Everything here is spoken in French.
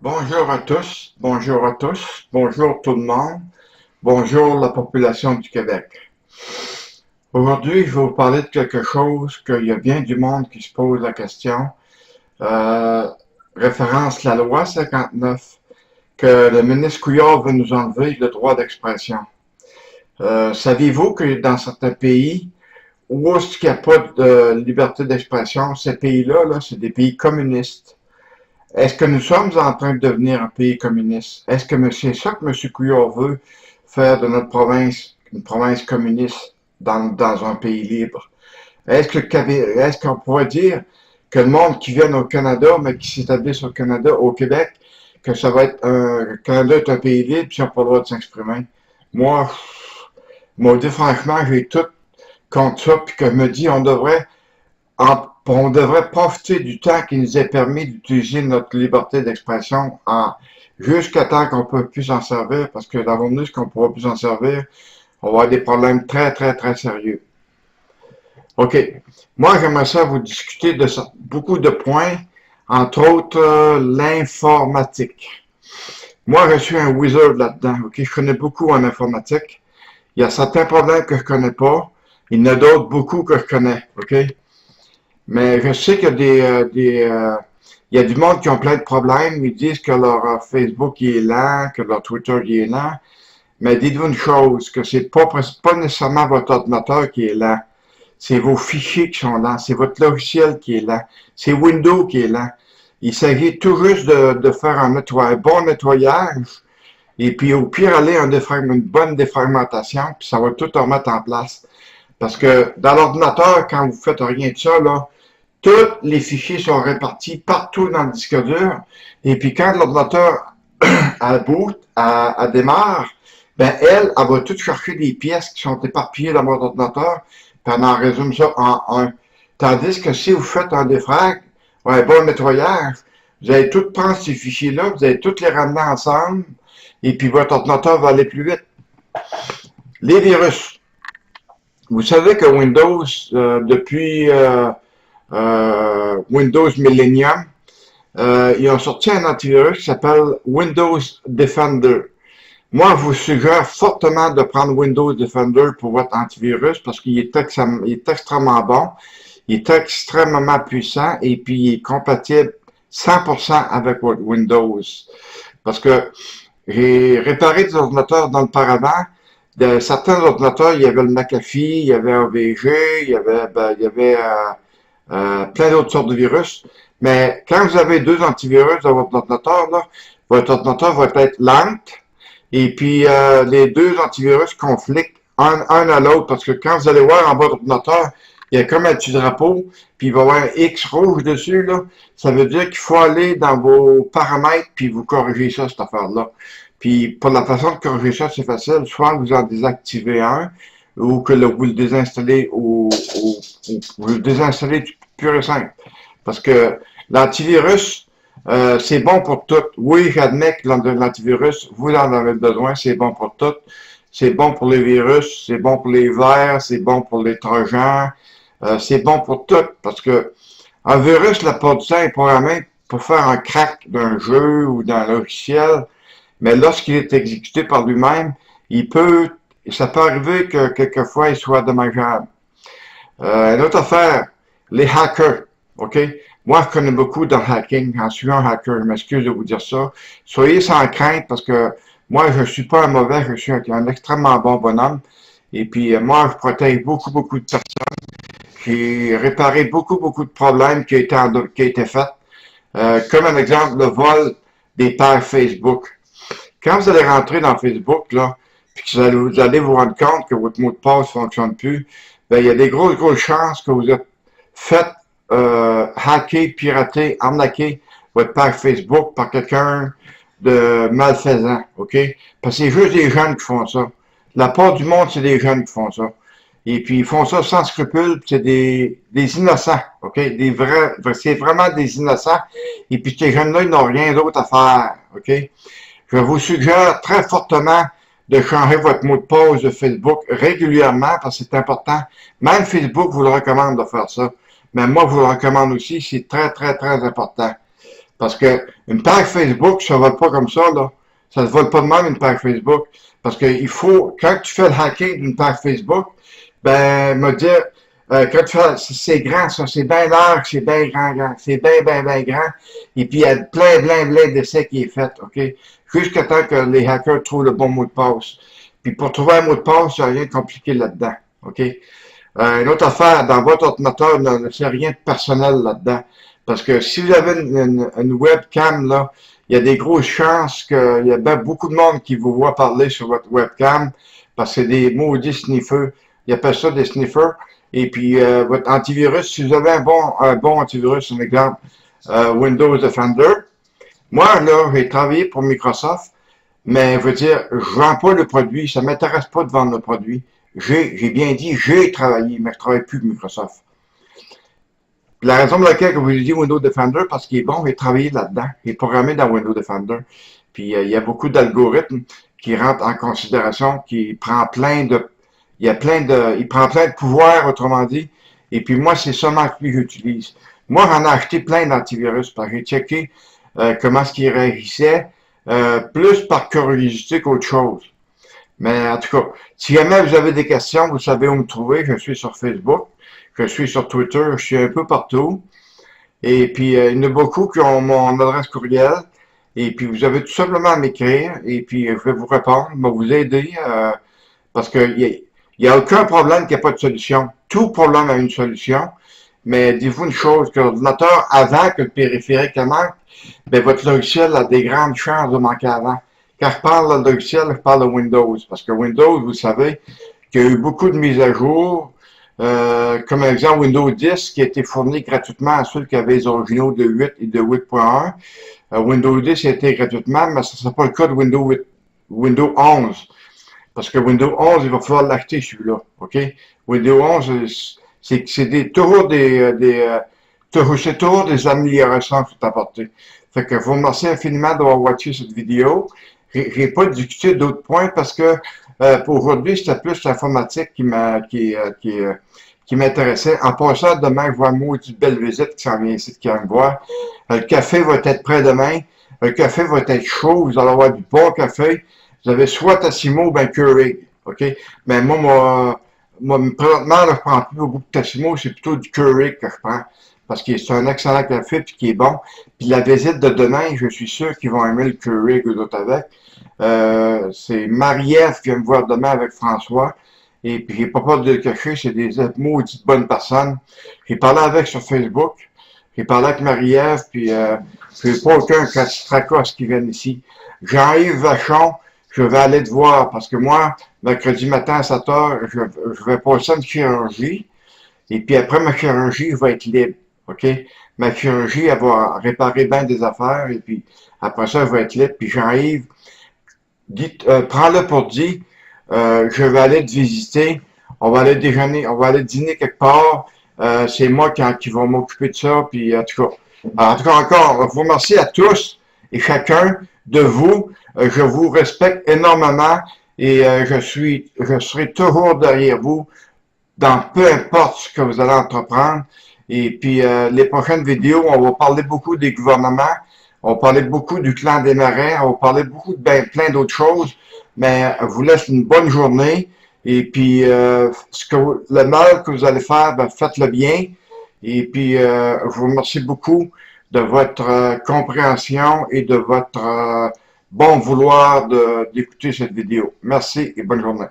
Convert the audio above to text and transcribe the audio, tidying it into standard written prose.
bonjour à tous, bonjour tout le monde, bonjour la population du Québec. Aujourd'hui, je vais vous parler de quelque chose qu'il y a bien du monde qui se pose la question. Euh, Référence la loi 59, que le ministre Couillard veut nous enlever le droit d'expression. Saviez-vous que dans certains pays où est-ce qu'il n'y a pas de liberté d'expression, ces pays-là, c'est des pays communistes. Est-ce que nous sommes en train de devenir un pays communiste? Est-ce que c'est ça que M. Couillard veut faire de notre province une province communiste dans un pays libre? Est-ce qu'on pourrait dire que le monde qui vient au Canada, mais qui s'établisse au Canada, au Québec, que ça va être le Canada est un pays libre, puis ils n'ont pas le droit de s'exprimer? Moi, franchement, j'ai tout contre ça, puis que je me dis, on devrait profiter du temps qui nous est permis d'utiliser notre liberté d'expression jusqu'à temps qu'on ne peut plus s'en servir, parce que dans l'avenir, qu'on ne pourra plus s'en servir, on va avoir des problèmes très, très, très sérieux. OK. Moi, j'aimerais ça vous discuter de beaucoup de points, entre autres l'informatique. Moi, je suis un wizard là-dedans. OK? Je connais beaucoup en informatique. Il y a certains problèmes que je connais pas. Il y en a d'autres beaucoup que je connais. OK? Mais je sais qu'il y a il y a du monde qui ont plein de problèmes. Ils disent que leur Facebook il est lent, que leur Twitter il est lent. Mais dites-vous une chose, que c'est pas nécessairement votre ordinateur qui est lent. C'est vos fichiers qui sont lents. C'est votre logiciel qui est lent. C'est Windows qui est lent. Il s'agit tout juste de faire un bon nettoyage. Et puis au pire, aller une bonne défragmentation, puis ça va tout remettre en place. Parce que dans l'ordinateur, quand vous faites rien de ça, là, tous les fichiers sont répartis partout dans le disque dur. Et puis quand l'ordinateur démarre, ben elle va tout chercher des pièces qui sont éparpillées dans votre ordinateur, puis elle en résume ça en un. Tandis que si vous faites un défrag, un bon nettoyage, vous allez tout prendre ces fichiers-là, vous allez tous les ramener ensemble, et puis votre ordinateur va aller plus vite. Les virus. Vous savez que Windows, depuis Windows Millennium, ils ont sorti un antivirus qui s'appelle Windows Defender. Moi, je vous suggère fortement de prendre Windows Defender pour votre antivirus parce qu'il est extrêmement bon, il est extrêmement puissant et puis il est compatible 100% avec votre Windows. Parce que j'ai réparé des ordinateurs dans le paravent. De certains ordinateurs, il y avait le McAfee, il y avait AVG, il y avait plein d'autres sortes de virus. Mais quand vous avez deux antivirus dans votre ordinateur, là, votre ordinateur va être lent. Et puis, les deux antivirus conflictent un à l'autre. Parce que quand vous allez voir en bas de l'ordinateur, il y a comme un petit drapeau, puis il va y avoir un X rouge dessus, là. Ça veut dire qu'il faut aller dans vos paramètres, puis vous corrigez ça, cette affaire-là. Puis, pour la façon de corriger ça, c'est facile. Soit vous en désactivez un, ou que vous le désinstallez, ou vous le désinstallez pur et simple. Parce que l'antivirus, c'est bon pour tout. Oui, j'admets que l'antivirus, vous en avez besoin, c'est bon pour tout. C'est bon pour les virus, c'est bon pour les vers, c'est bon pour les trojans, c'est bon pour tout. Parce que un virus, la plupart du temps, est programmé pour faire un crack d'un jeu ou d'un logiciel, mais lorsqu'il est exécuté par lui-même, ça peut arriver que quelquefois il soit dommageable. Une autre affaire, les hackers, OK? Moi, je connais beaucoup dans le hacking, j'en suis un hacker, je m'excuse de vous dire ça. Soyez sans crainte parce que moi, je suis pas un mauvais, je suis un extrêmement bon bonhomme. Et puis, moi, je protège beaucoup, beaucoup de personnes. J'ai réparé beaucoup, beaucoup de problèmes qui ont été faits. Comme un exemple, le vol des pages Facebook. Quand vous allez rentrer dans Facebook, là, puis que vous allez vous rendre compte que votre mot de passe ne fonctionne plus, ben, il y a des grosses chances que vous êtes fait hacker, pirater, arnaquer votre page Facebook par quelqu'un de malfaisant, OK? Parce que c'est juste des jeunes qui font ça. La part du monde, c'est des jeunes qui font ça. Et puis, ils font ça sans scrupules, c'est des innocents, OK? C'est vraiment des innocents. Et puis, ces jeunes-là, ils n'ont rien d'autre à faire, OK? Je vous suggère très fortement de changer votre mot de passe de Facebook régulièrement parce que c'est important. Même Facebook vous le recommande de faire ça. Mais moi, je vous le recommande aussi, c'est très, très, très important. Parce que une page Facebook, ça ne vole pas comme ça, là. Ça ne vole pas de même une page Facebook. Parce que il faut, quand tu fais le hacking d'une page Facebook, ben, me dire, quand tu fais, c'est grand, ça, c'est bien large, c'est bien grand, c'est bien grand. Et puis, il y a plein d'essais qui est fait, OK? Jusqu'à temps que les hackers trouvent le bon mot de passe. Puis, pour trouver un mot de passe, il n'y a rien de compliqué là-dedans, OK? Une autre affaire, dans votre ordinateur, ne c'est rien de personnel là-dedans. Parce que si vous avez une webcam, là, il y a des grosses chances qu'il y a bien beaucoup de monde qui vous voit parler sur votre webcam, parce que c'est des maudits sniffers. Ils appellent ça des sniffers. Et puis, votre antivirus, si vous avez un bon antivirus, un exemple, Windows Defender. Moi, là, j'ai travaillé pour Microsoft, mais je veux dire, je vends pas le produit, ça m'intéresse pas de vendre le produit. J'ai bien dit, j'ai travaillé, mais je travaille plus pour Microsoft. La raison pour laquelle je vous ai dit Windows Defender, parce qu'il est bon, j'ai travaillé là-dedans. Il est programmé dans Windows Defender. Puis il y a beaucoup d'algorithmes qui rentrent en considération, qui prend plein de. Il prend plein de pouvoirs, autrement dit. Et puis moi, c'est seulement lui que j'utilise. Moi, j'en ai acheté plein d'antivirus, parce que j'ai checké comment est-ce qu'il réagissait, plus par curiosité qu'autre chose. Mais en tout cas, si jamais vous avez des questions, vous savez où me trouver. Je suis sur Facebook, je suis sur Twitter, je suis un peu partout. Et puis, il y en a beaucoup qui ont mon adresse courriel. Et puis, vous avez tout simplement à m'écrire. Et puis, je vais vous répondre, je vais vous aider. Parce qu'il y a aucun problème qui n'a pas de solution. Tout problème a une solution. Mais dites-vous une chose, que l'ordinateur, avant que le périphérique manque, ben, votre logiciel a des grandes chances de manquer avant. Quand je parle de logiciel, je parle de Windows. Parce que Windows, vous savez, qu'il y a eu beaucoup de mises à jour. Comme exemple, Windows 10 qui a été fourni gratuitement à ceux qui avaient les originaux de 8 et de 8.1. Windows 10 a été gratuitement, mais ce ne sera pas le cas de Windows 11. Parce que Windows 11, il va falloir l'acheter celui-là. OK? Windows 11, c'est toujours c'est toujours des améliorations qui sont apportées. Fait que je vous remercie infiniment d'avoir watché cette vidéo. J'ai pas discuté d'autres points parce que pour aujourd'hui, c'était plus l'informatique qui m'intéressait. En passant, demain, je vois une maudite belle visite qui s'en vient ici, qui vient me voir. Le café va être prêt demain. Le café va être chaud. Vous allez avoir du bon café. Vous avez soit Tassimo ou bien Keurig. OK? Mais moi, présentement, là, je prends plus beaucoup de Tassimo. C'est plutôt du Keurig que je prends. Parce que c'est un excellent café puis qui est bon. Puis la visite de demain, je suis sûr qu'ils vont aimer le Keurig eux autres avec. C'est Marie-Ève qui vient me voir demain avec François. Et puis j'ai pas peur de le cacher, c'est des maudites bonnes personnes. J'ai parlé avec sur Facebook. J'ai parlé avec Marie-Ève, puis j'ai pas aucun tracas qui viennent ici. Jean-Yves Vachon, je vais aller te voir parce que moi, mercredi matin à 7 heures, je vais passer une chirurgie. Et puis après ma chirurgie, je vais être libre. OK? Ma chirurgie, elle va réparer bien des affaires. Et puis après ça, je vais être libre. Puis Jean-Yves, prends-le pour dire, je vais aller te visiter. On va aller déjeuner, on va aller dîner quelque part. C'est moi qui va m'occuper de ça. Puis en tout cas, encore, je vous remercie à tous et chacun de vous. Je vous respecte énormément et je serai toujours derrière vous dans peu importe ce que vous allez entreprendre. Et puis, les prochaines vidéos, on va parler beaucoup des gouvernements, on va parler beaucoup du clan des Marais, on va parler beaucoup de plein d'autres choses, mais je vous laisse une bonne journée. Et puis, le mal que vous allez faire, ben, faites-le bien. Et puis, je vous remercie beaucoup de votre compréhension et de votre bon vouloir d'écouter cette vidéo. Merci et bonne journée.